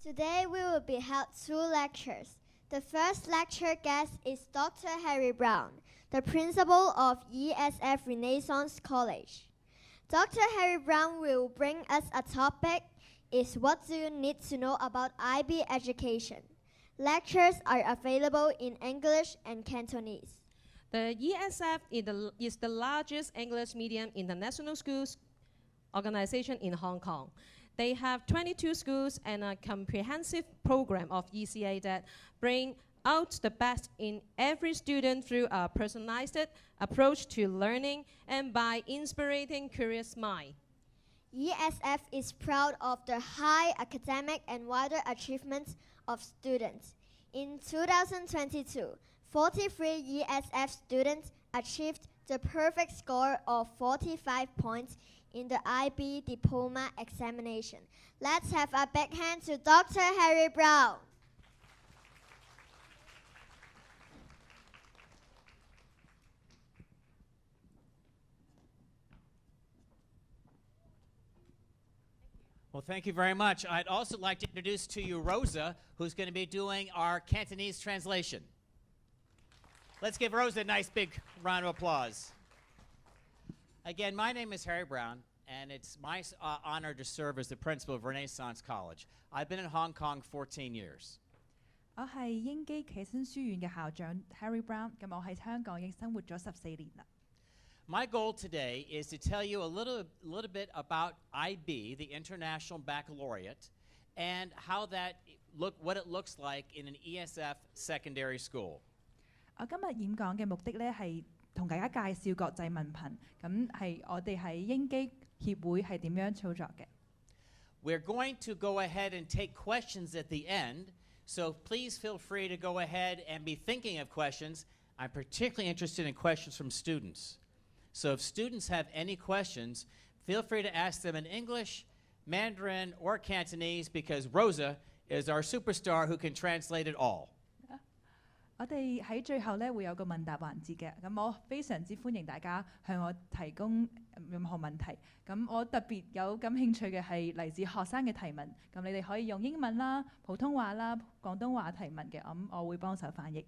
Today we will be held 2 lectures. The first lecture guest is Dr. Harry Brown, the principal of ESF Renaissance College. Dr. Harry Brown will bring us a topic, is what do you need to know about IB education? Lectures are available in English and Cantonese. The ESF is the largest English medium international schools organization in Hong Kong. They have 22 schools and a comprehensive program of ECA that bring out the best in every student through a personalized approach to learning and by inspiring curious mind. ESF is proud of the high academic and wider achievements of students. In 2022, 43 ESF students achieved the perfect score of 45 points in the IB diploma examination. Let's have a big hand to Dr. Harry Brown. Well, thank you very much. I'd also like to introduce to you Rosa, who's going to be doing our Cantonese translation. Let's give Rosa a nice big round of applause. Again, my name is Harry Brown, and it's my honor to serve as the principal of Renaissance College. I've been in Hong Kong 14 years. 我係英基啟新書院嘅校長 Harry Brown， 咁我喺香港已經生活咗14年啦。My goal today is to tell you a little bit about IB, the International Baccalaureate, and how what it looks like in an ESF secondary school. 我今日演講嘅目的咧係同大家介紹國際文憑，咁係我哋喺英基協會係點樣操作嘅。We're going to go ahead and take questions at the end, so please feel free to go ahead and be thinking of questions. I'm particularly interested in questions from students. So if students have any questions, feel free to ask them in English, Mandarin, or Cantonese, because Rosa is our superstar who can translate it all. 我哋喺最後咧會有個問答環節嘅，咁我非常之歡迎大家向我提供任何問題。咁我特別有感興趣嘅係嚟自學生嘅提問，咁你哋可以用英文啦、普通話啦、廣東話提問嘅，咁我會幫手翻譯。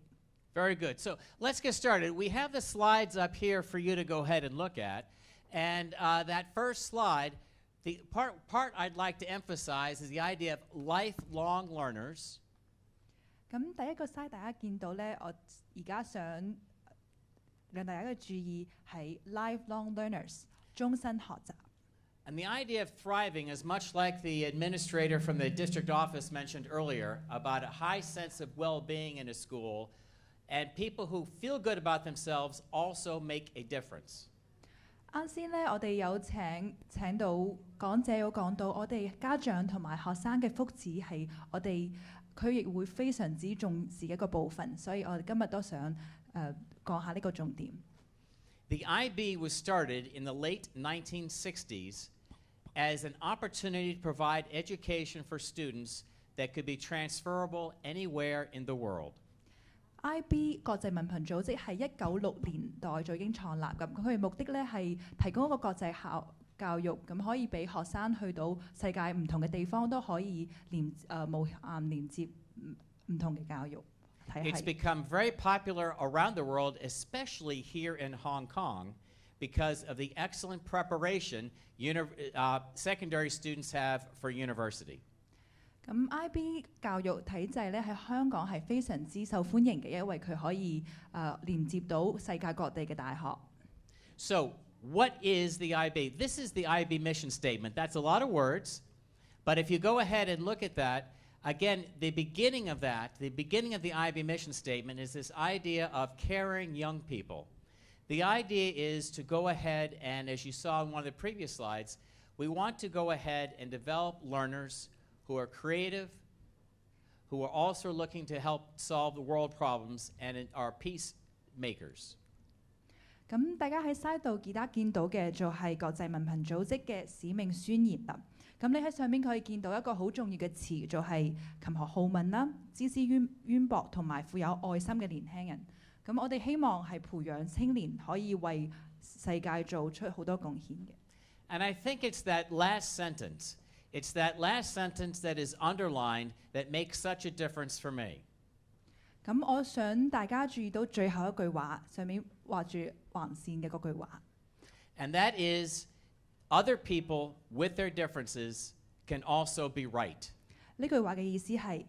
Very good. So let's get started. We have the slides up here for you to go ahead and look at. And that first slide, the part I'd like to emphasize is the idea of lifelong learners. 咁第一個 slide 大家見到咧，我而家想讓大家嘅注意係 lifelong learners 終身學習。And the idea of thriving is much like the administrator from the district office mentioned earlier about a high sense of well-being in a school, and people who feel good about themselves also make a difference. 啱先咧，我哋有請到講者有講到，我哋家長同埋學生嘅福祉係我哋區域會非常之重視嘅一個部分，所以我哋今日都想講下呢個重點。The IB was started in the late 1960s as an opportunity to provide education for students that could be transferable anywhere in the world. IB 國際文憑組織係1996年代就已經創立咁，佢嘅目的咧係提供一個國際教育，咁可以俾學生去到世界唔同嘅地方都可以連接唔同嘅教育體系。It's become very popular around the world, especially here in Hong Kong, because of the excellent preparation secondary students have for university. 咁 IB 教育體制咧喺香港係非常之受歡迎嘅，因為佢可以連接到世界各地嘅大學。So what is the IB? This is the IB mission statement. That's a lot of words, but if you go ahead and look at that, again, the beginning of the IB mission statement is this idea of caring young people. The idea is to go ahead and, as you saw in one of the previous slides, we want to go ahead and develop learners who are creative, who are also looking to help solve the world problems and are peacemakers. 咁大家喺 slide 度記得見到嘅就係國際文憑組織嘅使命宣言啦。咁你喺上面可以見到一個好重要嘅詞，就係勤學好問啦、知識淵博同埋富有愛心嘅年輕人。咁我哋希望係培養青年可以為世界做出好多貢獻嘅。And I think it's that last sentence. It's that last sentence that is underlined that makes such a difference for me. 咁我想大家注意到最後一句話，上面畫住橫線嘅嗰句話。And that is, other people with their differences can also be right. 呢句話嘅意思係，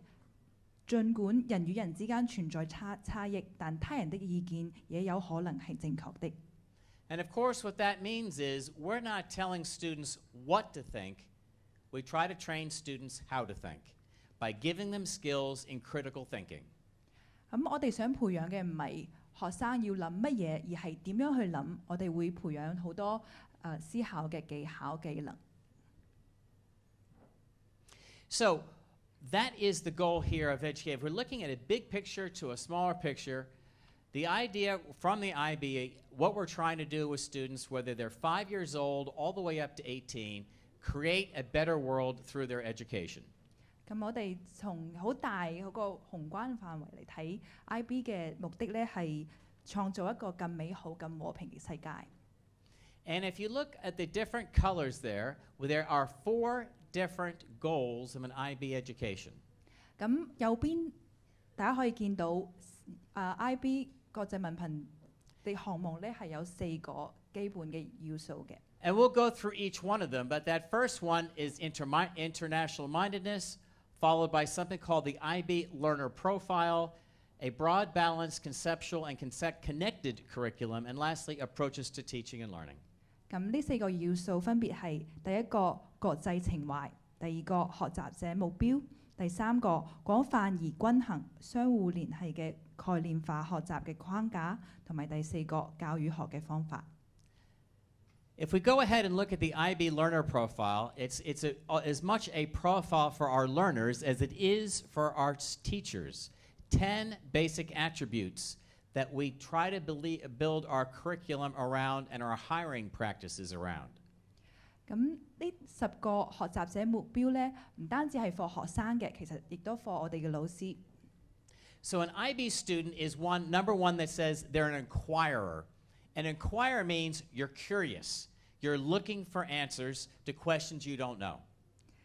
儘管人與人之間存在差異，但他人的意見也有可能係正確的。And of course, what that means is we're not telling students what to think. We try to train students how to think by giving them skills in critical thinking. 咁我哋想培養嘅唔係學生要諗乜嘢，而係點樣去諗。我哋會培養好多思考嘅技巧技能。So that is the goal here of education. If we're looking at a big picture to a smaller picture, the idea from the IB, what we're trying to do with students, whether they're 5 years old all the way up to 18, create a better world through their education. 咁我哋從好大嗰個宏觀範圍嚟睇 ，IB 嘅目的咧係創造一個更美好、更和平嘅世界。And if you look at the different colors there are 4 different goals of an IB education. 咁右邊大家可以見到IB 國際文憑嘅項目咧係有4個基本嘅要素嘅。And we'll go through each one of them, but that first one is international mindedness, followed by something called the IB learner profile, a broad, balanced, conceptual, and connected curriculum, and lastly, approaches to teaching and learning. 咁呢4個要素分別係第一個國際情懷，第二個學習者目標，第三個廣泛而均衡、相互聯繫嘅概念化學習嘅框架，同埋第4個教育學嘅方法。If we go ahead and look at the IB learner profile, it's as much a profile for our learners as it is for our teachers. 10 basic attributes that we try to build our curriculum around and our hiring practices around. 咁呢10個學習者目標咧，唔單止係 for 學生嘅，其實亦都 for 我哋嘅老師。So an IB student is number one that says they're an inquirer. An inquirer means you're curious. You're looking for answers to questions you don't know.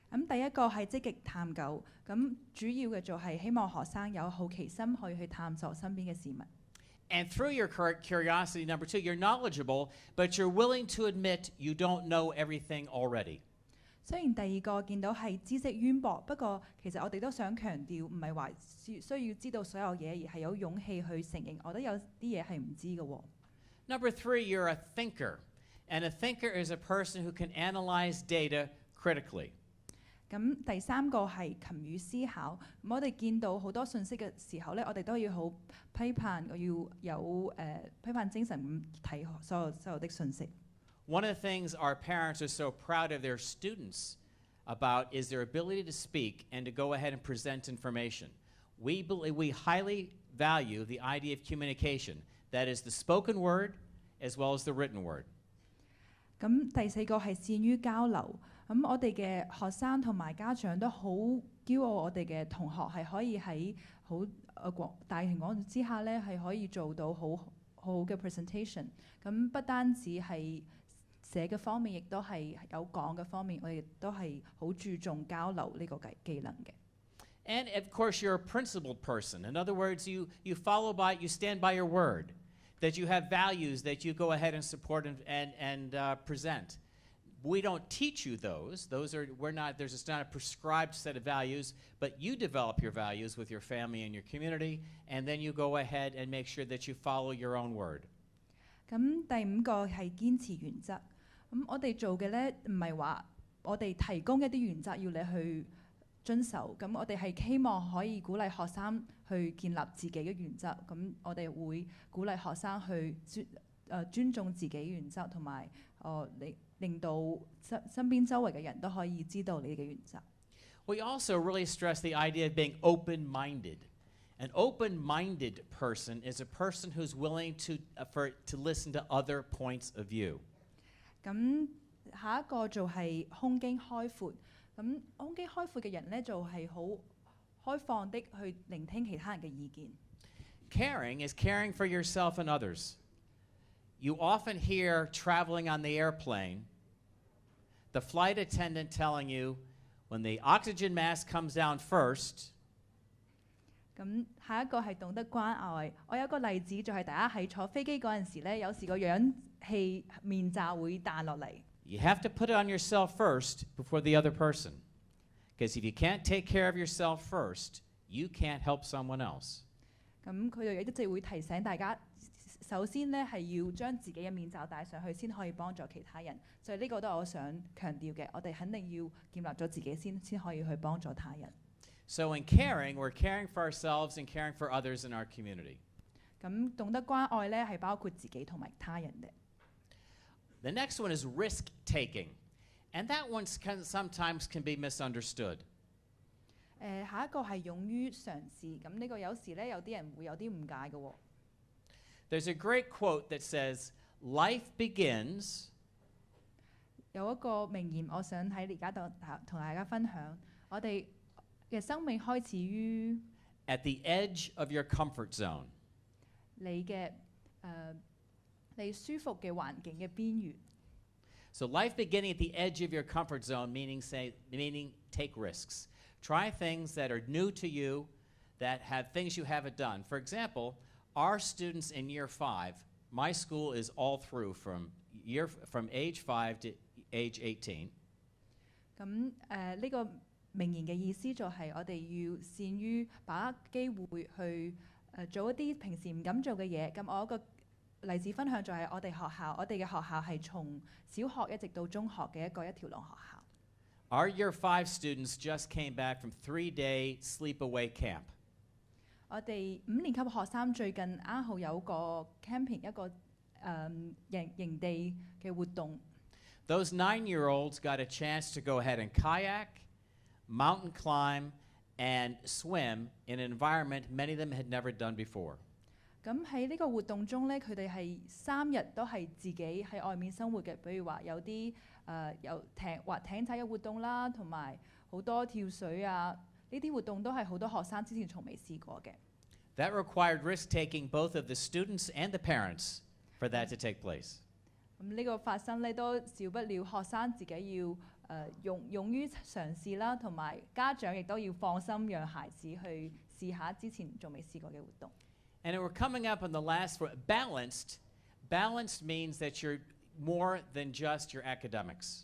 咁第一個係積極探究，咁主要嘅就係希望學生有好奇心，可以去探索身邊嘅事物。And through your curiosity, number 2, you're knowledgeable, but you're willing to admit you don't know everything already. 雖然第二個見到係知識淵博，不過其實我哋都想強調，唔係話需要知道所有嘢，而係有勇氣去承認，我覺得有啲嘢係唔知嘅喎。Number 3, you're a thinker. And a thinker is a person who can analyze data critically. 咁第三個係勤於思考。咁我哋見到好多信息嘅時候咧，我哋都要好批判，要有批判精神咁睇所有的信息。One of the things our parents are so proud of their students about is their ability to speak and to go ahead and present information. We highly value the idea of communication. That is the spoken word as well as the written word. 咁第4個係善於交流。咁我哋嘅學生同埋家長都好驕傲，我哋嘅同學係可以喺好大庭廣眾之下咧，係可以做到好嘅 presentation。咁不單止係寫嘅方面，亦都係有講嘅方面，我哋都係好注重交流呢個技能嘅。And of course, you're a principled person. In other words, you stand by your word. That you have values that you go ahead and support and present. We don't teach you those. There's just not a prescribed set of values, but you develop your values with your family and your community, and then you go ahead and make sure that you follow your own word. 咁第5個係堅持原則。咁我哋做嘅咧，唔係話我哋提供一啲原則要你去遵守，咁我哋係希望可以鼓勵學生去建立自己嘅原則，咁我哋會鼓勵學生去尊重自己原則，同埋令到身邊周圍嘅人都可以知道你嘅原則。We also really stress the idea of being open-minded. An open-minded person is a person who's willing to listen to other points of view. 咁下一個就係胸襟開闊。咁胸襟開闊嘅人咧，就係好開放的去聆聽其他人嘅意見。Caring is caring for yourself and others. You often hear traveling on the airplane, the flight attendant telling you, When the oxygen mask comes down first, 咁下一個係懂得關愛。我有個例子就係大家喺坐飛機嗰陣時咧，有時個氧氣面罩會彈落嚟。you have to put it on yourself first before the other person. Because if you can't take care of yourself first, you can't help someone else. 咁佢哋一直會提醒大家，首先咧係要將自己嘅面罩戴上去，先可以幫助其他人。所以呢個都係我想強調嘅，我哋肯定要建立咗自己先可以去幫助他人。So in caring, we're caring for ourselves and caring for others in our community. 咁懂得關愛咧係包括自己同埋他人嘅。The next one is risk-taking. And that one sometimes can be misunderstood. 下一個係勇於嘗試，咁呢個有時咧有啲人會有啲誤解嘅喎。There's a great quote that says, "Life begins." 有一個名言，我想喺而家同大家分享，我哋嘅生命開始於 at the edge of your comfort zone. 你嘅你舒服嘅環境嘅邊緣。So life beginning at the edge of your comfort zone, meaning take risks. Try things that are new to you, that have things you haven't done. For example, our students in year 5, my school is all through from age 5 to age 18. 咁呢個名言嘅意思就係我哋要善於把握機會去做一啲平時唔敢做嘅嘢。咁我一個例子分享就係我哋嘅學校係從小學一直到中學嘅一條龍學校。Our year 5 students just came back from 3-day sleepaway camp. 我哋5年級學生最近啱好有個 camping 一個營地嘅活動。Those 9-year-olds got a chance to go ahead and kayak, mountain climb, and swim in an environment many of them had never done before. 咁喺呢個活動中咧，佢哋係3日都係自己喺外面生活嘅，比如話有啲有滑艇仔嘅活動啦，同埋好多跳水啊，呢啲活動都係好多學生之前從未試過嘅。That required risk-taking both of the students and the parents for that to take place. 咁呢個發生咧都少不了學生自己要勇於嘗試啦，同埋家長亦都要放心讓孩子去試下之前仲未試過嘅活動。And we're coming up on the last one, balanced. Balanced means that you're more than just your academics.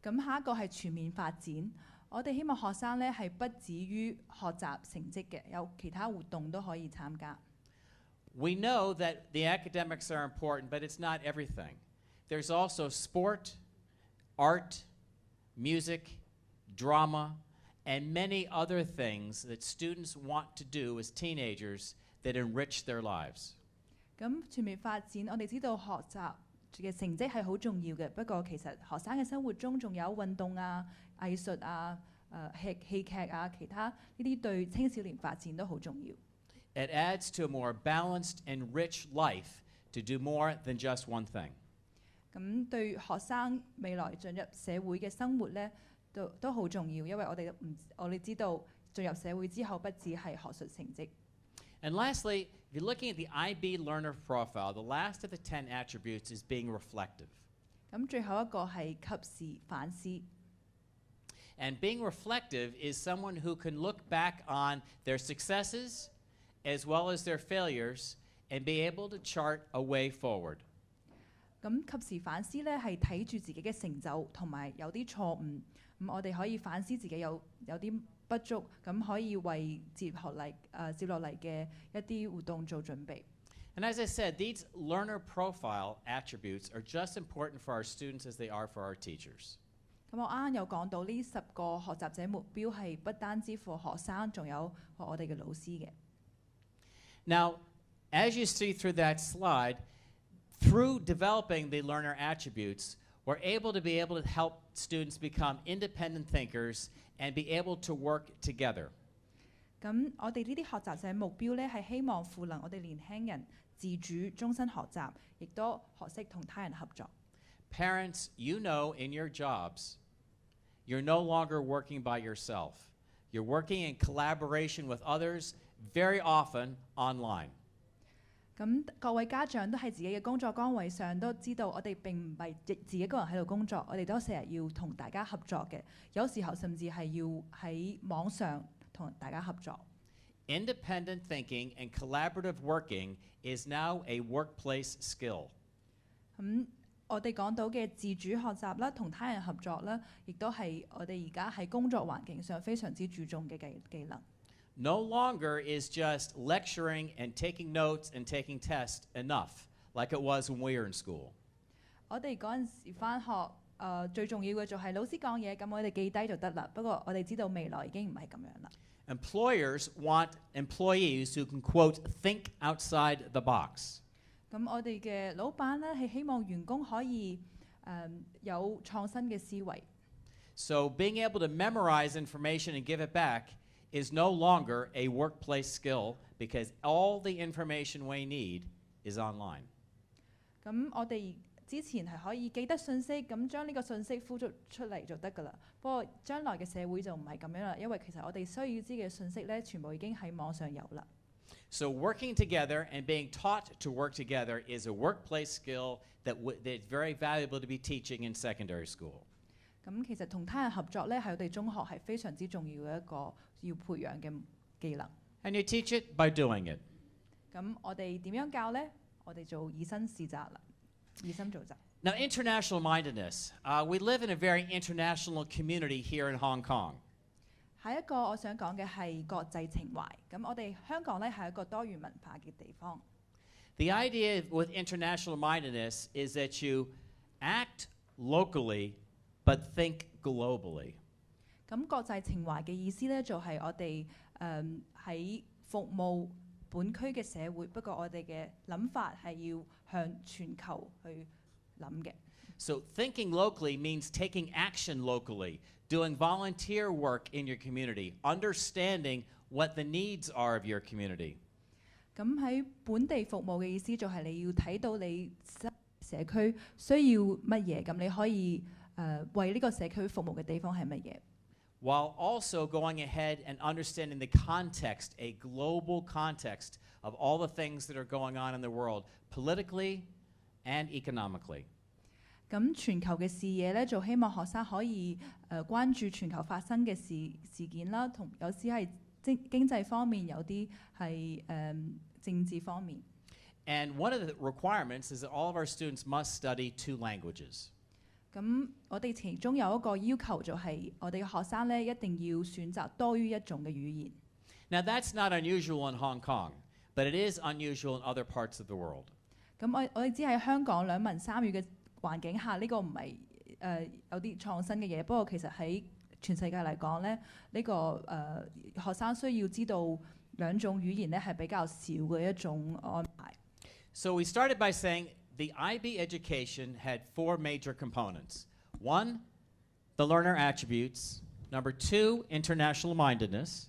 咁下一個係全面發展。我哋希望學生咧係不止於學習成績嘅，有其他活動都可以參加。We know that the academics are important, but it's not everything. There's also sport, art, music, drama, and many other things that students want to do as teenagers that enrich their lives. 咁全面發展，我哋知道學習嘅成績係好重要嘅，不過其實學生嘅生活中仲有運動啊、藝術啊、戲劇啊，其他呢啲對青少年發展都好重要。It adds to a more balanced and rich life to do more than just one thing. 咁對學生未來進入社會嘅生活咧，都好重要，因為我哋知道進入社會之後，不只係學術成績。And lastly, if you're looking at the IB learner profile, the last of the 10 attributes is being reflective. 咁最後一個係及時反思。And being reflective is someone who can look back on their successes as well as their failures and be able to chart a way forward. 咁及時反思咧係睇住自己嘅成就同埋有啲錯誤，咁我哋可以反思自己有啲不足，咁可以為接落嚟嘅一啲活動做準備。And as I said, these learner profile attributes are just important for our students as they are for our teachers. 咁我啱啱有講到呢10個學習者目標係不單止for學生，仲有我哋嘅老師嘅。Now, as you see through that slide, through developing the learner attributes, we're able to help students become independent thinkers and be able to work together. 咁我哋呢啲學習者目標咧係希望賦能我哋年輕人自主終身學習，亦都學識同他人合作。Parents, you know in your jobs, you're no longer working by yourself. You're working in collaboration with others, very often online. 咁各位家長都喺自己嘅工作崗位上都知道，我哋並唔係自己一個人喺度工作，我哋都成日要同大家合作嘅，有時候甚至係要喺網上同大家合作。Independent thinking and collaborative working is now a workplace skill. 我哋講到嘅自主學習啦，同他人合作啦，亦都係我哋而家喺工作環境上非常之注重嘅技能。No longer is just lecturing and taking notes and taking tests enough, like it was when we were in school. 我哋嗰陣時返學，最重要嘅就係老師講嘢，咁我哋記低就得啦。不過我哋知道未來已經唔係咁樣啦。Employers want employees who can, quote, think outside the box. 咁我哋嘅老闆咧係希望員工可以有創新嘅思維。So being able to memorize information and give it back is no longer a workplace skill because all the information we need is online. 咁我哋之前係可以記得信息，咁將呢個信息呼出嚟就得㗎啦。不過將來嘅社會就唔係咁樣啦，因為其實我哋需要知嘅信息咧，全部已經喺網上有啦。So working together and being taught to work together is a workplace skill that's very valuable to be teaching in secondary school. 咁其實同他人合作咧，喺我哋中學係非常之重要嘅一個要培養嘅技能。And you teach it by doing it. 咁我哋點樣教咧？我哋做以身試責啦，以身做則。Now, international mindedness. We live in a very international community here in Hong Kong. 下一個我想講嘅係國際情懷。咁我哋香港咧係一個多元文化嘅地方。The idea with international mindedness is that you act locally but think globally. 咁國際情懷嘅意思咧，就係我哋喺服務本區嘅社會，不過我哋嘅諗法係要向全球去諗嘅。So thinking locally means taking action locally, doing volunteer work in your community, understanding what the needs are of your community. 咁喺本地服務嘅意思就係你要睇到你社區需要乜嘢，咁你可以為呢個社區服務嘅地方係乜嘢。While also going ahead and understanding the context, a global context of all the things that are going on in the world, politically and economically. 咁全球嘅視野咧，就希望學生可以關注全球發生嘅事件啦，同有時係經濟方面，有啲係政治方面。And one of the requirements is that all of our students must study 2 languages. 咁我哋其中有一個要求就係我哋嘅學生咧一定要選擇多於一種嘅語言。Now that's not unusual in Hong Kong, but it is unusual in other parts of the world. 咁我哋知喺香港2文3語嘅環境下，呢個唔係有啲創新嘅嘢。不過其實喺全世界嚟講咧，呢個學生需要知道2種語言咧係比較少嘅一種安排。So we started by saying the IB education had 4 major components. 1, the learner attributes. Number 2, international mindedness.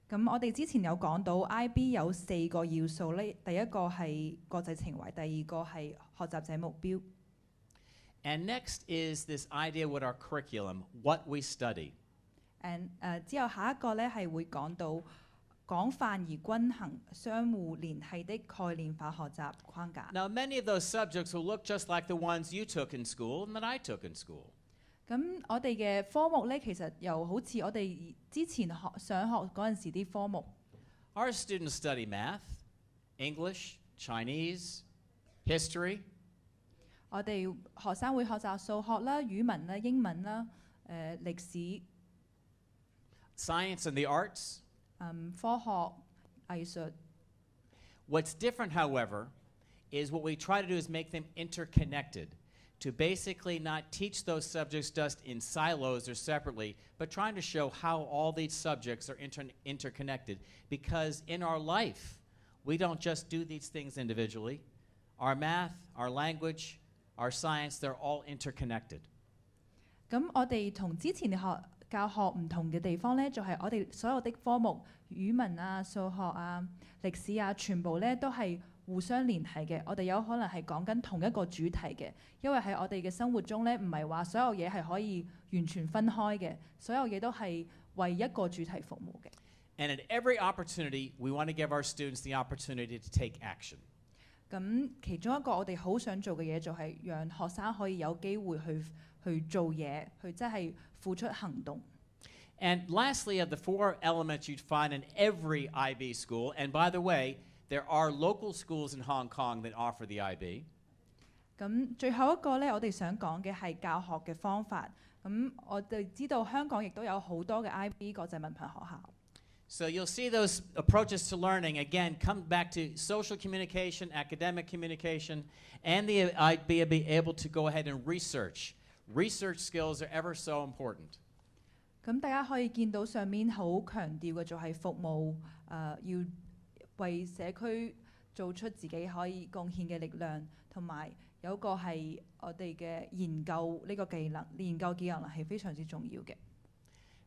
咁我哋之前有講到 IB 有4個要素咧，第一個係國際情懷，第二個係學習者目標。And next is this idea with our curriculum, what we study. And 之後下一個咧係會講到廣泛而均衡、相互聯繫的概念化學習框架。Now, many of those subjects will look just like the ones you took in school and that I took in school. 咁我哋嘅科目咧，其實又好似我哋之前上學嗰陣時啲科目。Our students study math, English, Chinese, history. 我哋學生會學習數學啦、語文啦、英文啦、歷史、science and the arts. 科學、藝術。What's different, however, is what we try to do is make them interconnected, to basically not teach those subjects just in silos or separately, but trying to show how all these subjects are interconnected. Because in our life, we don't just do these things individually. Our math, our language, our science, they're all interconnected. 咁我哋同之前教學唔同嘅地方咧，就係我哋所有的科目，語文啊、數學啊、歷史啊，全部咧都係互相聯繫嘅。我哋有可能係講緊同一個主題嘅，因為喺我哋嘅生活中咧，唔係話所有嘢係可以完全分開嘅，所有嘢都係為一個主題服務嘅。And at every opportunity, we want to give our students the opportunity to take action. 咁其中一個我哋好想做嘅嘢就係讓學生可以有機會去做嘢，去即係付出行動。And lastly, of the 4 elements you'd find in every IB school, and by the way, there are local schools in Hong Kong that offer the IB. 咁最後一個咧，我哋想講嘅係教學嘅方法。咁我哋知道香港亦都有好多嘅 IB 國際文憑學校。So you'll see those approaches to learning, again, come back to social communication, academic communication, and the IB be able to go ahead and research. Research skills are ever so important. 咁大家可以見到上面好強調嘅就係服務，要為社區做出自己可以貢獻嘅力量，同埋有個係我哋嘅研究呢個技能，研究技能係非常之重要嘅。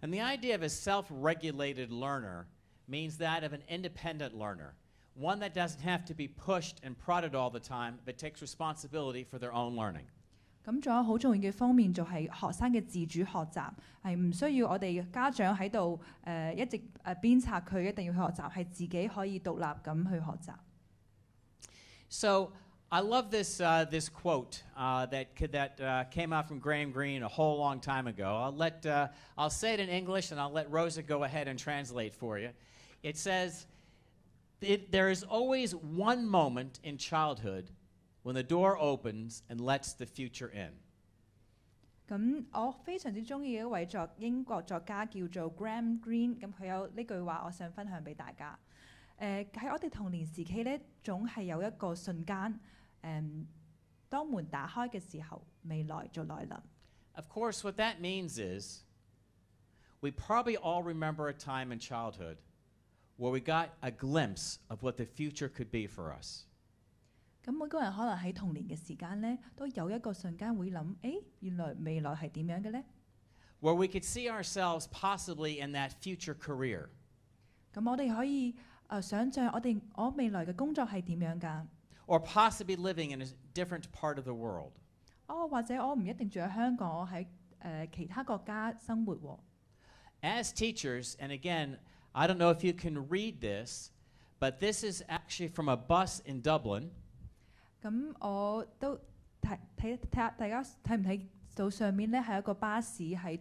And the idea of a self-regulated learner means that of an independent learner, one that doesn't have to be pushed and prodded all the time, but takes responsibility for their own learning. 咁仲有好重要嘅方面就係學生嘅自主學習，係唔需要我哋家長喺度一直鞭策佢一定要去學習，係自己可以獨立咁去學習。So I love this quote that came out from Graham Greene a whole long time ago. I'll say it in English and I'll let Rosa go ahead and translate for you. It says, there is always one moment in childhood when the door opens and lets the future in. 咁我非常之中意一位英國作家叫做 Graham Greene， 咁佢有呢句話我想分享俾大家。喺我哋童年時期咧，總係有一個瞬間，當門打開嘅時候，未來就來臨。Of course, what that means is we probably all remember a time in childhood where we got a glimpse of what the future could be for us. 咁每個人可能喺童年嘅時間咧，都有一個瞬間會諗，原來未來係點樣嘅咧 ？Where we could see ourselves possibly in that future career. 咁我哋可以想像我未來嘅工作係點樣㗎？ Or possibly living in a different part of the world. 或者我唔一定住喺香港，我喺其他國家生活喎。As teachers, and again, I don't know if you can read this, but this is actually from a bus in Dublin. 咁我都睇下大家睇唔睇到上面咧係一個巴士喺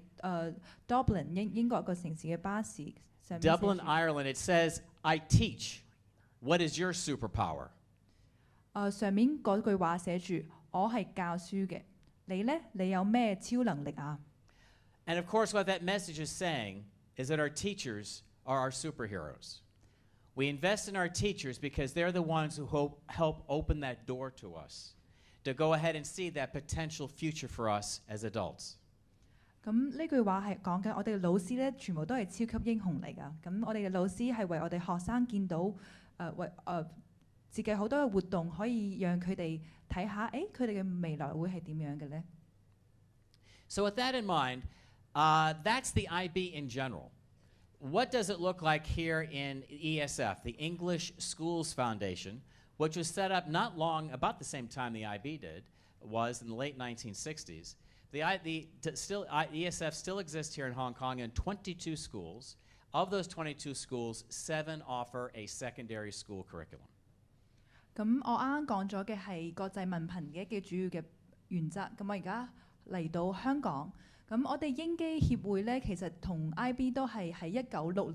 Dublin 英國一個城市嘅巴士上面。Dublin, Ireland. It says, "I teach. What is your superpower?" 上面嗰句話寫住我係教書嘅，你咧你有咩超能力啊 And of course, what that message is saying is that our teachers are our superheroes. We invest in our teachers because they're the ones who help open that door to us to go ahead and see that potential future for us as adults. 咁呢句話係講緊我哋嘅老師咧，全部都係超級英雄嚟㗎。咁我哋嘅老師係為我哋學生見到自己好多嘅活動，可以讓佢哋睇下，佢哋嘅未來會係點樣嘅咧 So with that in mind, that's the IB in general. What does it look like here in ESF, the English Schools Foundation, which was set up not long, about the same time the IB was in the late 1960s. ESF still exists here in Hong Kong in 22 schools. Of those 22 schools, 7 offer a secondary school curriculum. 咁我啱啱講咗嘅係國際文憑嘅一個主要嘅原則。咁我而家嚟到香港，咁我哋英基協會咧，其實同 IB 都係喺1996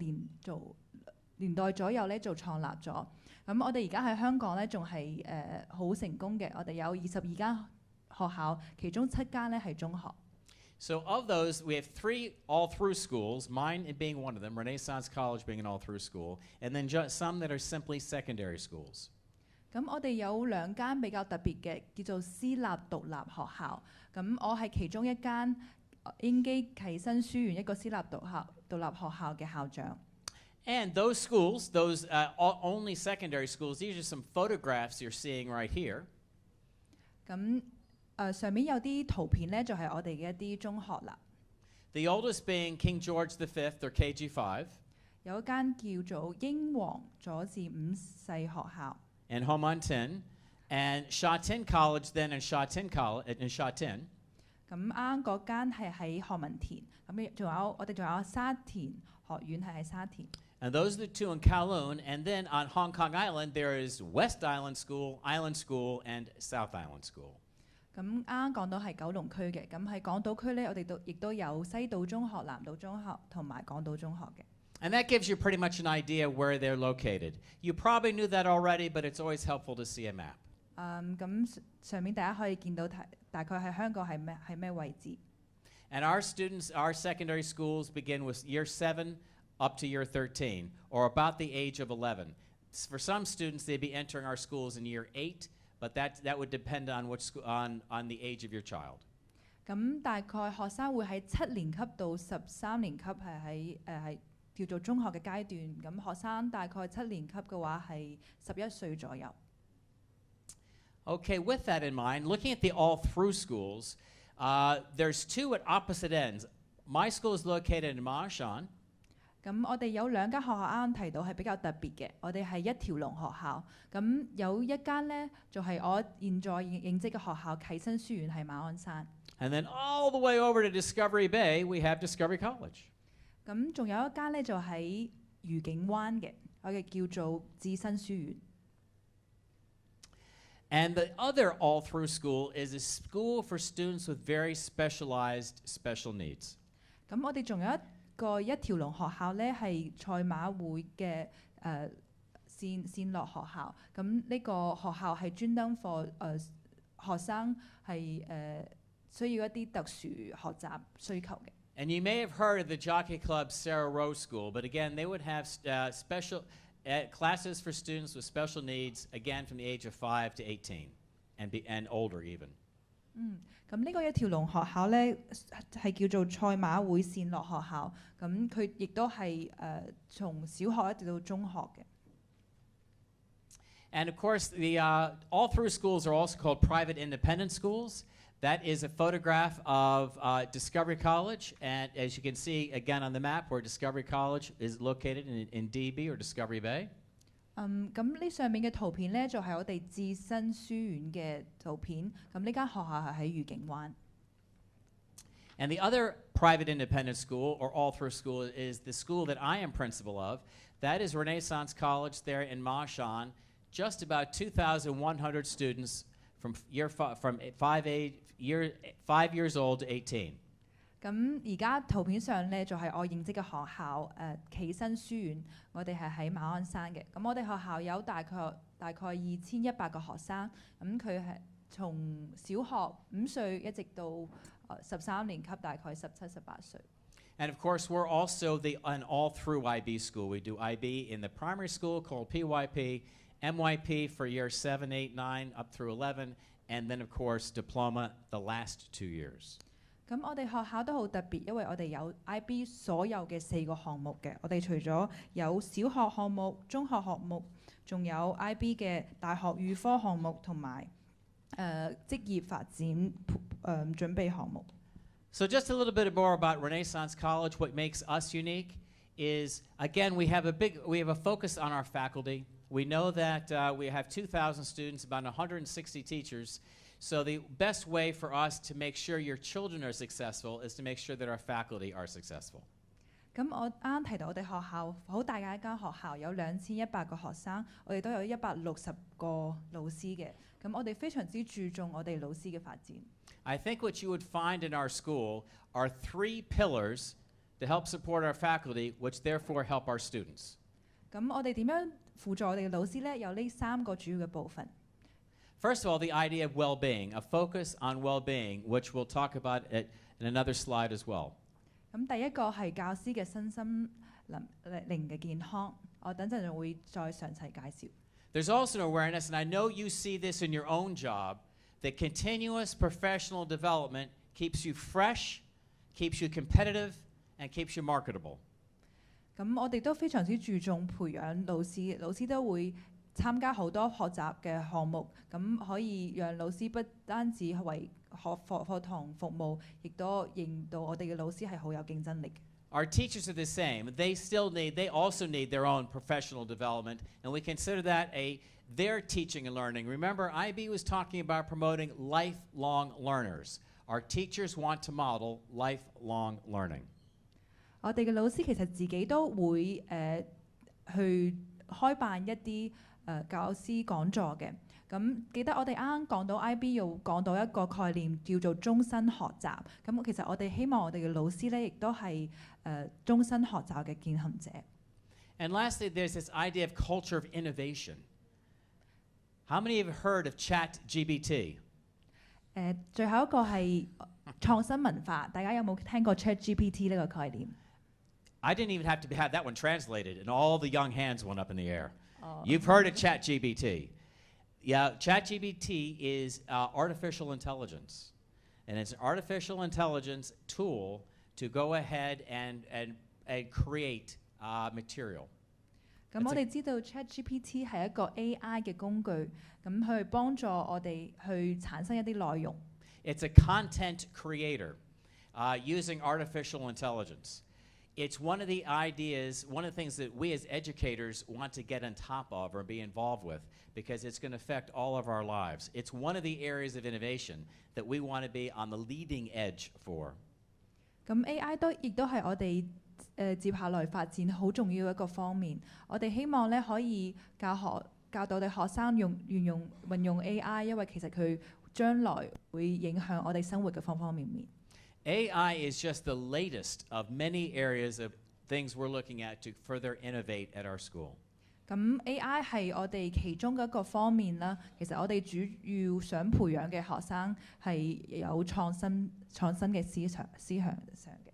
年代左右咧做創立咗。咁我哋而家喺香港咧仲係好成功嘅，我哋有22間學校，其中7間咧係中學。So of those, we have 3 all-through schools, mine being one of them, Renaissance College being an all-through school, and then some that are simply secondary schools. 咁我哋有2間比較特別嘅，叫做私立獨立學校。咁我係其中一間英基啟新書院一個私立獨立學校嘅校長。And those schools, those only secondary schools, these are some photographs you're seeing right here. 咁上面有啲圖片咧，就係我哋嘅一啲中學啦。The oldest being King George V, or KG5. 有一間叫做英皇佐治5世學校。And Home on Tin, and Sha Tin College then in Sha Tin College in Sha Tin. 咁啱嗰間係喺何文田，咁我哋仲有沙田學院係喺沙田。 And those are the two in Kowloon. And then on Hong Kong Island, there is West Island School, and South Island School. 咁啱啱講到係九龍區嘅，咁喺港島區咧，我哋亦都有西島中學、南島中學同埋港島中學嘅。 And that gives you pretty much an idea where they're located. You probably knew that already, but it's always helpful to see a map. 咁上面大家可以見到大概喺香港係咩位置。 And our students, our secondary schools begin with year 7 up to year 13, or about the age of 11. For some students, they'd be entering our schools in year 8, but that would depend on on the age of your child. 咁大概學生會喺7年級到13年級係喺叫做中學嘅階段。咁學生大概7年級嘅話係11歲左右。 Okay, with that in mind, looking at the all-through schools, there's two at opposite ends. My school is located in Ma'anshan. 咁我哋有兩間學校啱啱提到係比較特別嘅，我哋係一條龍學校。咁有一間呢，就係我現在認識嘅學校啟新書院係馬鞍山。 And then all the way over to Discovery Bay, we have Discovery College. 咁仲有一間呢，就喺愉景灣嘅，我哋叫做智新書院。 And the other all-through school is a school for students with very specialized special needs. 咁我哋仲有一條龍學校呢，係賽馬會嘅線落學校。咁呢個學校係專登 for 學生係需要一啲特殊學習需求嘅。 And you may have heard of the Jockey Club Sarah Rowe School, but again, they would have special classes for students with special needs, again from the age of 5 to 18, and older even. 咁呢個一條龍學校呢，係叫做賽馬會線落學校。咁佢亦都係從小學一直到中學嘅。 And of course, the all-through schools are also called private independent schools. That is a photograph of Discovery College, and as you can see again on the map, where Discovery College is located in DB or Discovery Bay. 咁呢上面嘅圖片呢，就係我哋智新書院嘅圖片。咁呢間學校係喺愉景灣。 And the other private independent school or all-through school is the school that I am principal of. That is Renaissance College there in Ma'anshan. Just about 2,100 students from 5 years old to 18. 咁而家圖片上呢，就係我認識嘅學校啟新書院，我哋係喺馬鞍山嘅。咁我哋學校有大概2100個學生，咁佢係從小學5歲一直到13年級，大概17、18歲。 And of course, we're also an all-through IB school. We do IB in the primary school called PYP, MYP for years 7, 8, 9, up through 11, and then of course diploma the last 2 years. 咁我哋學校都好特別，因為我哋有 IB 所有嘅4個項目嘅。我哋除咗有小學項目、中學項目，仲有 IB 嘅大學預科項目同埋職業發展準備項目。 So just a little bit more about Renaissance College. What makes us unique is, again, we have a focus on our faculty. We know that we have 2,000 students, about 160 teachers. So the best way for us to make sure your children are successful is to make sure that our faculty are successful. 咁我啱啱提到我哋學校好大嘅一間學校，有2100個學生，我哋都有160個老師嘅。咁我哋非常之注重我哋老師嘅發展。 I think what you would find in our school are 3 pillars to help support our faculty, which therefore help our students. 咁我哋點樣輔助我哋嘅老師呢？有呢3個主要嘅部分。 First of all, the idea of well-being, a focus on well-being, which we'll talk about in another slide as well. 咁第一個係教師嘅身心靈嘅健康，我等陣就會再詳細介紹。 There's also an awareness, and I know you see this in your own job, that continuous professional development keeps you fresh, keeps you competitive, and keeps you marketable. 咁我哋都非常之注重培養老師，老師都會參加好多學習嘅項目，咁可以讓老師不單止為課堂服務，亦都令到我哋嘅老師係好有競爭力。 Our teachers are the same. They also need their own professional development, and we consider that their teaching and learning. Remember, IB was talking about promoting lifelong learners. Our teachers want to model lifelong learning. 我哋嘅老師其實自己都會去開辦一啲教師講座嘅。咁記得我哋啱啱講到 IB 要講到一個概念叫做終身學習。咁其實我哋希望我哋嘅老師咧，亦都係終身學習嘅踐行者。And lastly, there's this idea of culture of innovation. How many have heard of ChatGPT? 最後一個係創新文化，大家有冇聽過 ChatGPT 呢個概念？ I didn't even have to have that one translated, and all the young hands went up in the air. You've heard of ChatGPT. Yeah, ChatGPT is artificial intelligence. And it's an artificial intelligence tool to go ahead and create material. 咁我哋知道 ChatGPT 係一個 AI 嘅工具，咁去幫助我哋去產生一啲內容。It's a content creator using artificial intelligence. It's one of the ideas, one of the things that we as educators want to get on top of or be involved with because it's going to affect all of our lives. It's one of the areas of innovation that we want to be on the leading edge for. 咁 AI 亦都係我哋接下來發展好重要一個方面。我哋希望咧可以教到我哋學生運用 AI， 因為其實佢將來會影響我哋生活嘅方方面面。AI is just the latest of many areas of things we're looking at to further innovate at our school. 咁 AI 係我哋其中嘅一個方面啦。其實我哋主要想培養嘅學生係有創新嘅思想上嘅。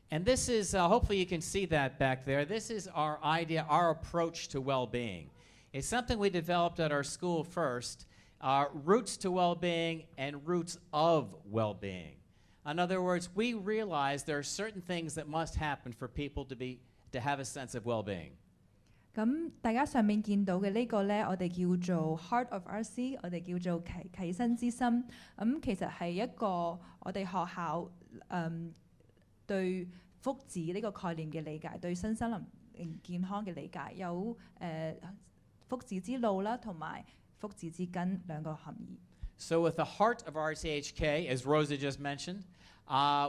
And this is, hopefully you can see that back there. This is our idea, our approach to well-being. It's something we developed at our school first, roots to well-being and roots of well-being. In other words, we realize there are certain things that must happen for people to have a sense of well-being. 咁大家上面見到嘅呢個咧，我哋叫做 Heart of RC， 我哋叫做啟新之心。其實係一個我哋學校對福祉呢個概念嘅理解，對身心靈健康嘅理解，有福祉之路啦，同埋福祉之根兩個含義。So with the heart of RCHK, as Rosa just mentioned,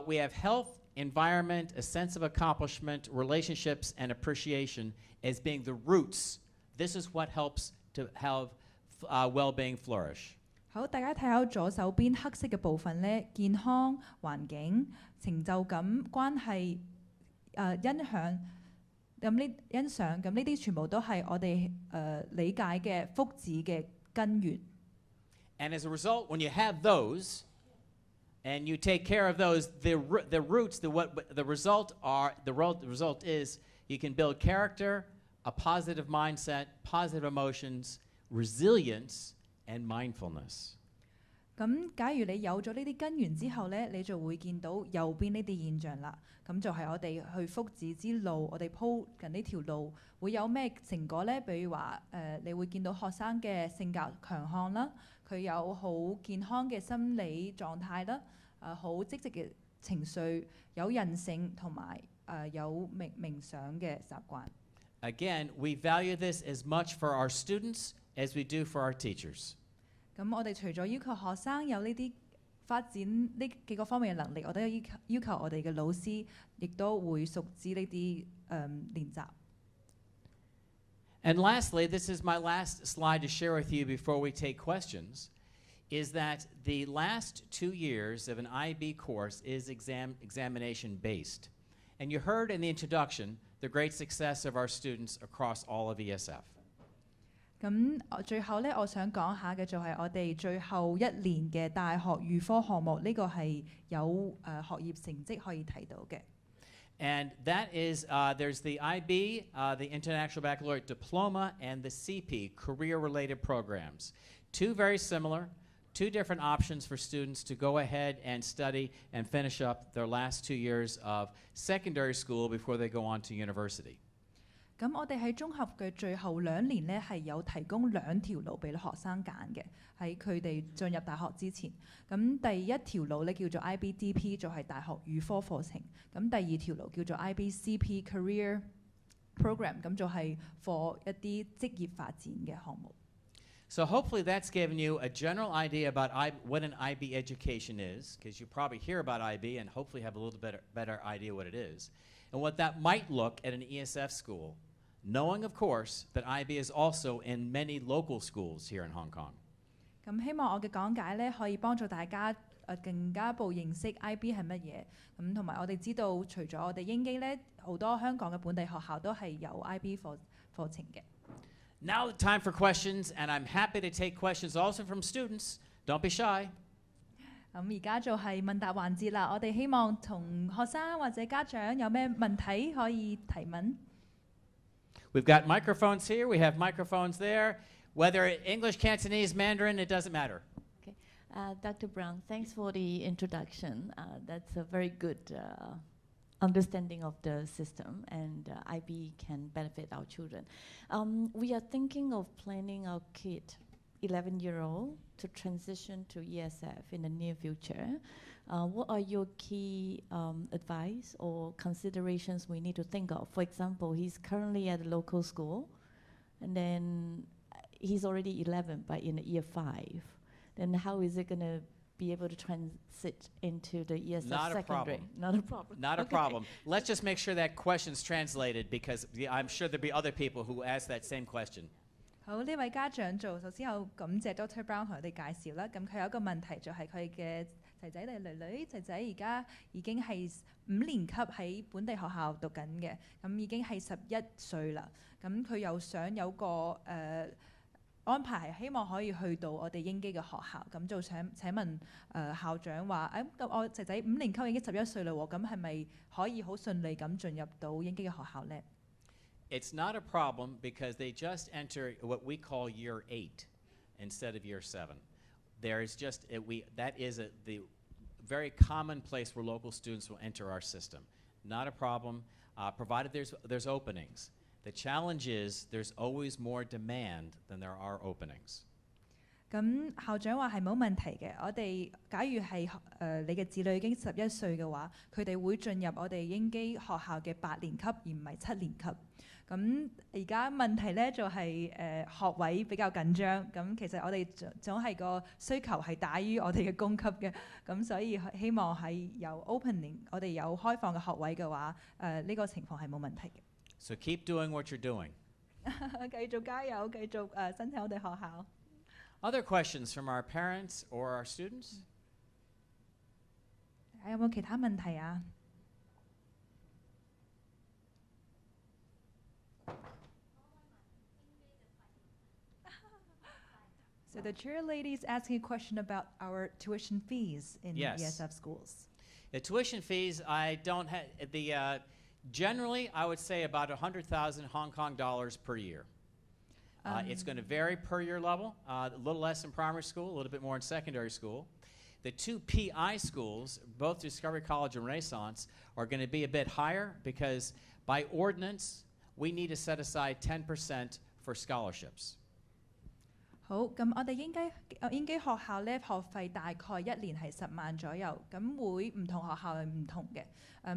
we have health, environment, a sense of accomplishment, relationships, and appreciation as being the roots. This is what helps to have well-being flourish. 好，大家睇下左手邊黑色嘅部分咧，健康、環境、成就感、關係、欣賞，咁呢啲全部都係我哋理解嘅福祉嘅根源。And as a result, when you have those, and you take care of those, the roots, the result is you can build character, a positive mindset, positive emotions, resilience, and mindfulness. 咁假如你有咗呢啲根源之後咧，你就會見到右邊呢啲現象啦。咁就係我哋去福祉之路，我哋鋪緊呢條路會有咩成果咧？比如話你會見到學生嘅性格強項啦，佢有好健康嘅心理狀態啦，好積極嘅情緒，有韌性同埋有冥想嘅習慣。Again, we value this as much for our students as we do for our teachers. 咁我哋除咗要求學生有呢啲發展呢幾個方面嘅能力，我都要求我哋嘅老師亦都會熟知呢啲練習。And lastly, this is my last slide to share with you before we take questions, is that the last 2 years of an IB course is examination based. And you heard in the introduction the great success of our students across all of ESF. 咁最後咧，我想講下嘅就係我哋最後一年嘅大學預科項目，呢個係有學業成績可以睇到嘅。And that is, there's the IB, the International Baccalaureate Diploma, and the CP, career-related programs. Two very similar, two different options for students to go ahead and study and finish up their last 2 years of secondary school before they go on to university. 咁我哋喺綜合嘅最後2年咧，係有提供2條路俾學生揀嘅，喺佢哋進入大學之前。咁第一條路咧叫做 IBDP， 就係大學預科課程。咁第二條路叫做 IBCP Career Program， 咁就係 for 一啲職業發展嘅項目。So hopefully that's given you a general idea about what an IB education is, because you probably hear about IB and hopefully have a little better idea what it is, and what that might look at an ESF school, knowing, of course, that IB is also in many local schools here in Hong Kong. 咁希望我嘅講解咧可以幫助大家更加步認識 IB 係乜嘢，咁同埋我哋知道除咗我哋英基咧，好多香港嘅本地學校都係有 IB 課程嘅。Now time for questions, and I'm happy to take questions also from students. Don't be shy. 咁而家就係問答環節啦，我哋希望同學生或者家長有咩問題可以提問。We've got microphones here. We have microphones there. Whether English, Cantonese, Mandarin, it doesn't matter. Okay. Dr. Brown, thanks for the introduction. That's a very good understanding of the system, and IB can benefit our children. We are thinking of planning our kid, 11-year-old, to transition to ESF in the near future. What are your key advice or considerations we need to think of? For example, he's currently at a local school, and then he's already 11, but in year 5. Then how is it going to be able to transit into the ESF Not secondary? a problem. Not a problem. Not a problem. Let's just make sure that question's translated, because I'm sure there'll be other people who ask that same question. 好，呢位家長首先有感謝 Dr. Brown 同我哋介紹啦。咁佢有一個問題就係佢嘅仔仔定女女，仔仔而家已經係5年級喺本地學校讀緊嘅，咁已經係11歲啦。咁佢又想有個安排係希望可以去到我哋英基嘅學校，咁就請問校長話咁我仔仔5年級已經11歲啦喎，咁係咪可以好順利咁進入到英基嘅學校呢？ It's not a problem because they just enter what we call year 8 instead of year 7. There is just that is the very common place where local students will enter our system. Not a problem, provided there's openings. The challenge is there's always more demand than there are openings. 咁校長話係冇問題嘅。我哋假如係你嘅子女已經11歲嘅話，佢哋會進入我哋英基學校嘅8年級，而唔係7年級。咁而家問題咧就係學位比較緊張。咁其實我哋總係個需求係大於我哋嘅供給嘅。咁所以希望係有 opening， 我哋有開放嘅學位嘅話，呢個情況係冇問題嘅。So keep doing what you're doing. 繼續加油，繼續申請我哋學校。Other questions from our parents or our students? 有冇其他問題啊？ So the chair lady is asking a question about our tuition fees in ESF schools. The tuition fees, I don't have generally, I would say about 100,000 Hong Kong dollars per year. It's going to vary per year level, a little less in primary school, a little bit more in secondary school. The two PI schools, both Discovery College and Renaissance, are going to be a bit higher because by ordinance, we need to set aside 10% for scholarships. 好，咁我哋英基學校咧學費大概1年係10萬左右，咁會唔同學校係唔同嘅。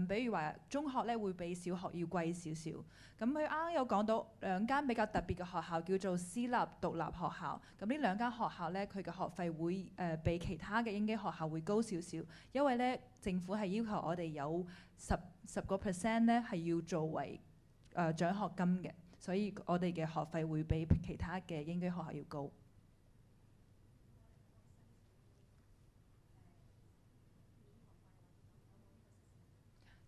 比如話中學咧會比小學要貴少少。咁佢啱啱有講到2間比較特別嘅學校叫做私立獨立學校。咁呢2間學校咧佢嘅學費會比其他嘅英基學校會高少少，因為咧政府係要求我哋有10% 咧係要作為獎學金嘅，所以我哋嘅學費會比其他嘅英基學校要高。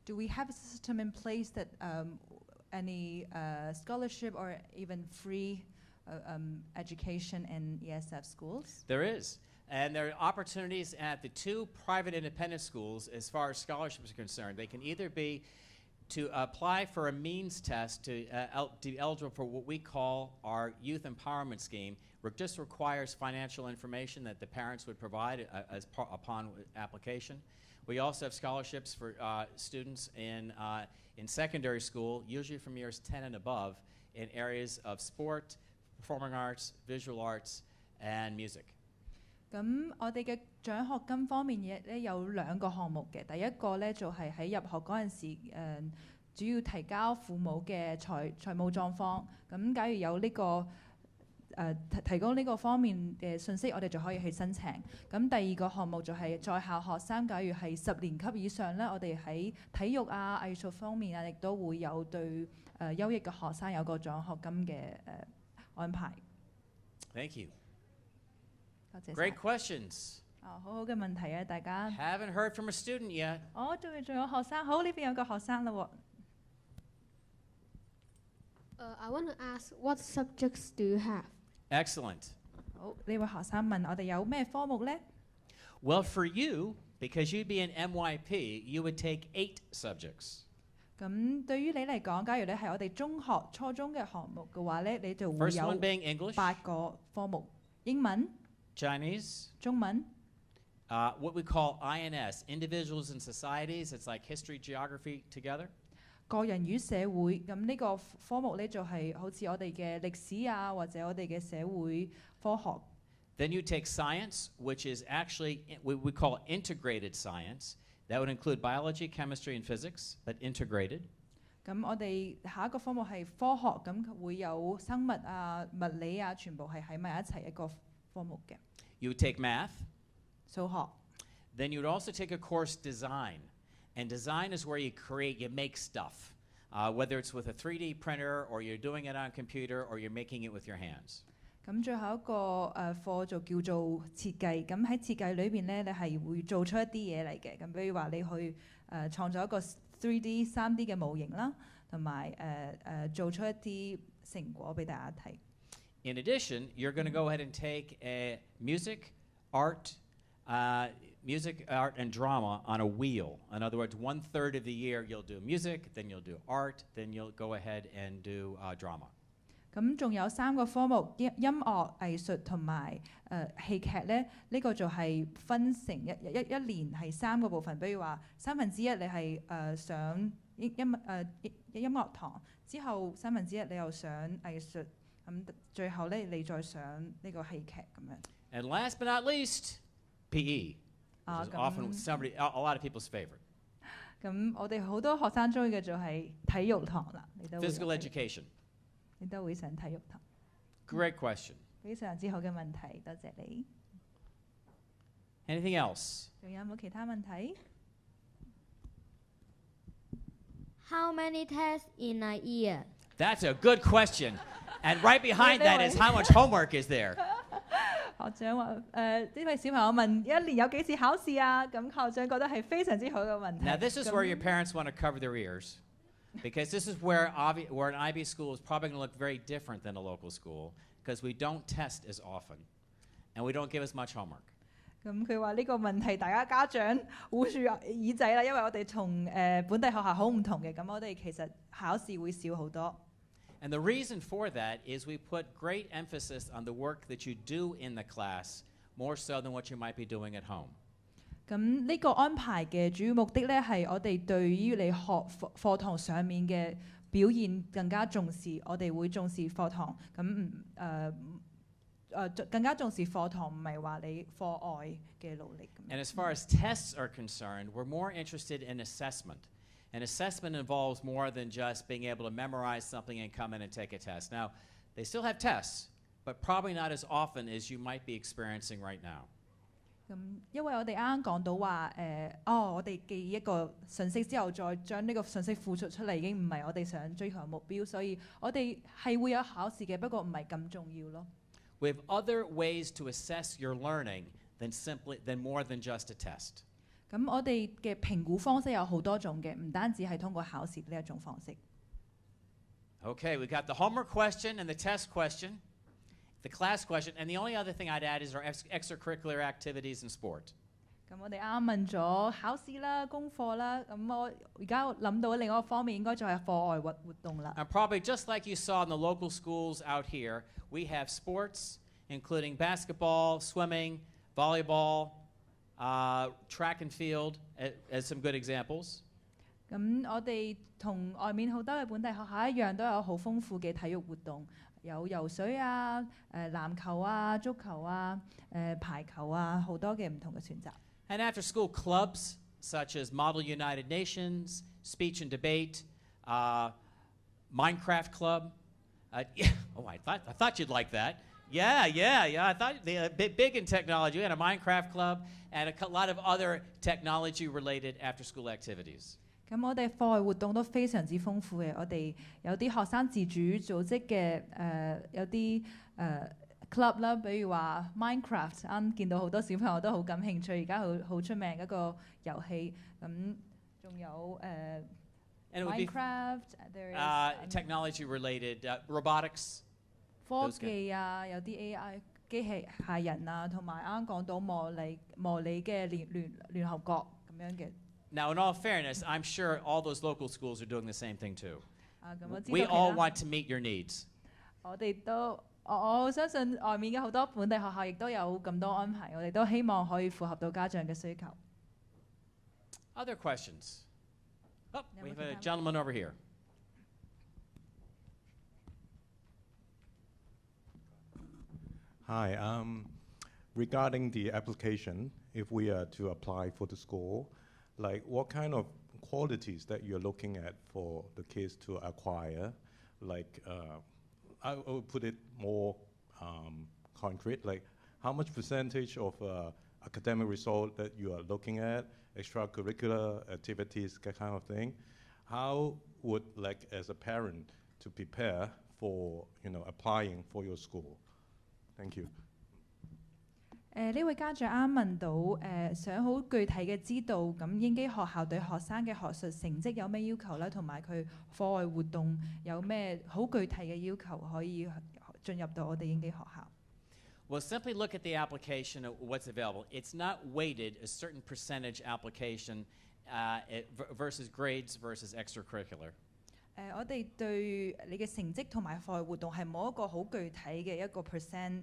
Do we have a system in place that any scholarship or even free education in ESF schools? There is. And there are opportunities at the two private independent schools as far as scholarships are concerned. They can either be to apply for a means test to be eligible for what we call our youth empowerment scheme, which just requires financial information that the parents would provide upon application. We also have scholarships for students in secondary school, usually from years 10 and above, in areas of sport, performing arts, visual arts, and music. 咁我哋嘅獎學金方面咧有2個項目嘅，第一個咧就係喺入學嗰陣時，主要提交父母嘅財務狀況。咁假如有呢個提供呢個方面嘅信息，我哋就可以去申請。咁第二個項目就係在校學生，假如係10年級以上咧，我哋喺體育啊、藝術方面啊，亦都會有對優異嘅學生有個獎學金嘅安排。Thank you. 多謝晒。 Great questions. 好好嘅問題啊，大家。Haven't heard from a student yet. 仲有學生，好，呢邊有個學生啦喎。I want to ask, what subjects do you have? Excellent. 好，呢位學生問我哋有咩科目呢？ Well, for you, because you'd be an MYP, you would take 8 subjects. 咁對於你嚟講，假如你係我哋中學、初中嘅項目嘅話咧，你就會 First one 有 being English, 8個科目：英文、 Chinese, 中文、 what we call INS, individuals and societies. It's like history, geography together. 個人與社會。咁呢個科目咧就係好似我哋嘅歷史啊，或者我哋嘅社會科學。Then you take science, which is actually we call integrated science. That would include biology, chemistry, and physics, but integrated. 咁我哋下一個科目係科學，咁會有生物啊、物理啊，全部係喺埋一齊一個科目嘅。You would take math. 數學。Then you would also take a course design. And design is where you create, you make stuff. Whether it's with a 3D printer, or you're doing it on a computer, or you're making it with your hands. 咁最後一個課就叫做設計。咁喺設計裏邊咧，你係會做出一啲嘢嚟嘅。咁比如話你去創造一個 3D、3D 嘅模型啦，同埋做出一啲成果俾大家睇。In addition, you're going to go ahead and take a music, art, and drama on a wheel. In other words, 1/3 of the year you'll do music, then you'll do art, then you'll go ahead and do drama. 咁仲有3個科目：音樂、藝術同埋戲劇咧。呢個就係分成一年係3個部分。比如話1/3你係上音樂堂，之後1/3你又上藝術，咁最後咧你再上呢個戲劇咁樣。And last but not least, PE, which is often a lot of people's favorite. 咁我哋好多學生中意嘅就係體育堂啦。Physical education. 你都會上體育堂。Great question. 非常之好嘅問題，多謝你。Anything else? 仲有冇其他問題？ How many tests in a year? That's a good question. And right behind that is how much homework is there? 學長話呢位小朋友問一年有幾次考試啊？咁校長覺得係非常之好嘅問題。Now this is where your parents want to cover their ears. Because this is where an IB school is probably going to look very different than a local school, because we don't test as often, and we don't give as much homework. 咁佢話呢個問題，大家家長捂住耳仔啦，因為我哋同本地學校好唔同嘅，咁我哋其實考試會少好多。And the reason for that is we put great emphasis on the work that you do in the class, more so than what you might be doing at home. 咁呢個安排嘅主要目的咧，係我哋對於你課堂上面嘅表現更加重視。我哋會重視課堂，咁更加重視課堂，唔係話你課外嘅努力。And as far as tests are concerned, we're more interested in assessment. And assessment involves more than just being able to memorize something and come in and take a test. Now, they still have tests, but probably not as often as you might be experiencing right now. 咁因為我哋啱啱講到話我哋記一個信息之後，再將呢個信息付出出嚟，已經唔係我哋想追求嘅目標，所以我哋係會有考試嘅，不過唔係咁重要咯。We have other ways to assess your learning than more than just a test. 咁我哋嘅評估方式有好多種嘅，唔單止係通過考試呢一種方式。Okay, we got the homework question and the test question, the class question, and the only other thing I'd add is our extracurricular activities and sport. 咁我哋啱問咗考試啦、功課啦，咁我而家諗到另一個方面應該就係課外活動啦。And probably just like you saw in the local schools out here, we have sports, including basketball, swimming, volleyball, track and field, as some good examples. 咁我哋同外面好多嘅本地學校一樣，都有好豐富嘅體育活動，有游水啊、籃球啊、足球啊、排球啊，好多嘅唔同嘅選擇。And after-school clubs such as Model United Nations, Speech and Debate, Minecraft Club. I thought you'd like that. Yeah. I thought they're big in technology. We had a Minecraft club and a lot of other technology-related after-school activities. 咁我哋課外活動都非常之豐富嘅，我哋有啲學生自主組織嘅有啲club 啦，比如話 Minecraft，啱見到好多小朋友都好感興趣，而家好出名一個遊戲，咁仲有Minecraft， there is technology-related robotics. 科技啊，有啲 AI 機器械人啊，同埋啱講到模擬嘅聯合國咁樣嘅。Now, in all fairness, I'm sure all those local schools are doing the same thing too. 咁我知道 We all want to meet your needs. 我相信外面嘅好多本地學校亦都有咁多安排，我哋都希望可以符合到家長嘅需求。Other questions? Oh, we have a gentleman over here. Hi. Regarding the application, if we are to apply for the school, like what kind of qualities that you're looking at for the kids to acquire? Like, I will put it more concrete. Like, how much percentage of academic result that you are looking at, extracurricular activities, that kind of thing? How would, like, as a parent, to prepare for, applying for your school? Thank you. 呢位家長啱問到想好具體嘅知道咁英基學校對學生嘅學術成績有咩要求啦，同埋佢課外活動有咩好具體嘅要求可以進入到我哋英基學校。Well, simply look at the application of what's available. It's not weighted a certain percentage application versus grades versus extracurricular. 我哋對你嘅成績同埋課外活動係冇一個好具體嘅一個 percent。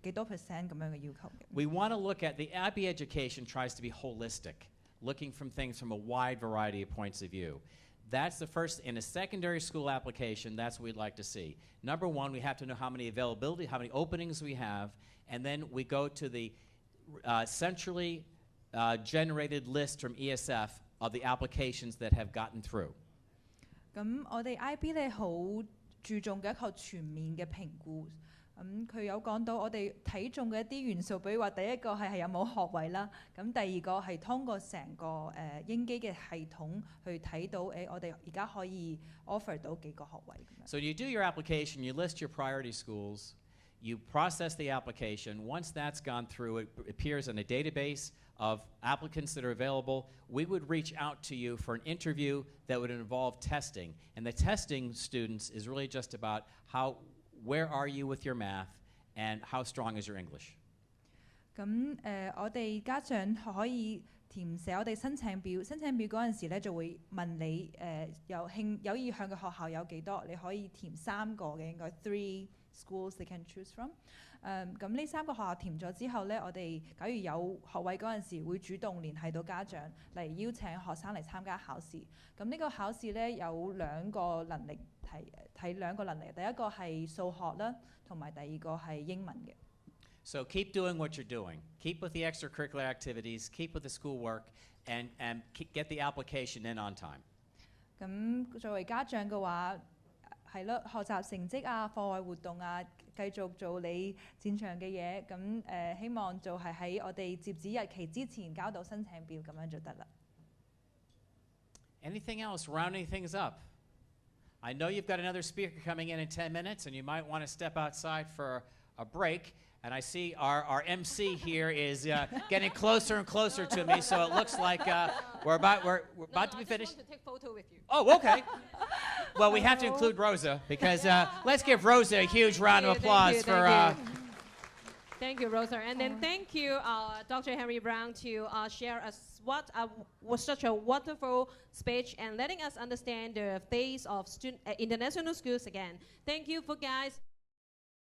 幾多 percent 咁樣嘅要求嘅。We want to look at the IB education tries to be holistic, looking from things from a wide variety of points of view. That's the first, in a secondary school application, that's what we'd like to see. Number one, we have to know how many openings we have, and then we go to the centrally generated list from ESF of the applications that have gotten through. 咁我哋 IB 咧好注重嘅一個全面嘅評估。佢有講到我哋睇中嘅一啲元素，比如話第一個係有冇學位啦，咁第二個係通過成個英基嘅系統去睇到我哋而家可以 offer 到幾個學位咁樣。So you do your application, you list your priority schools, you process the application. Once that's gone through, it appears in a database of applicants that are available. We would reach out to you for an interview that would involve testing. And the testing, students, is really just about where are you with your math and how strong is your English? 咁我哋家長可以填寫我哋申請表嗰陣時咧，就會問你有意向嘅學校有幾多，你可以填3個嘅，應該 3 schools they can choose from。咁呢3個學校填咗之後咧，我哋假如有學位嗰陣時，會主動聯繫到家長嚟邀請學生嚟參加考試。咁呢個考試咧有2個能力睇2個能力，第一個係數學啦，同埋第二個係英文嘅。So keep doing what you're doing. Keep with the extracurricular activities, keep with the schoolwork, and get the application in on time. 咁作為家長嘅話，係咯，學習成績啊、課外活動啊，繼續做你擅長嘅嘢。咁希望就係喺我哋截止日期之前交到申請表，咁樣就得啦。Anything else? Rounding things up. I know you've got another speaker coming in 10 minutes, and you might want to step outside for a break. And I see our MC here is getting closer and closer to me, so it looks like we're about to be finished. I just want to take photo with you. Oh, okay. Well, we have to include Rosa because let's give Rosa a huge round of applause for. Thank you, Rosa, and then thank you, Dr. Henry Brown, to share us was such a wonderful speech and letting us understand the phase of international schools again. Thank you, for guys.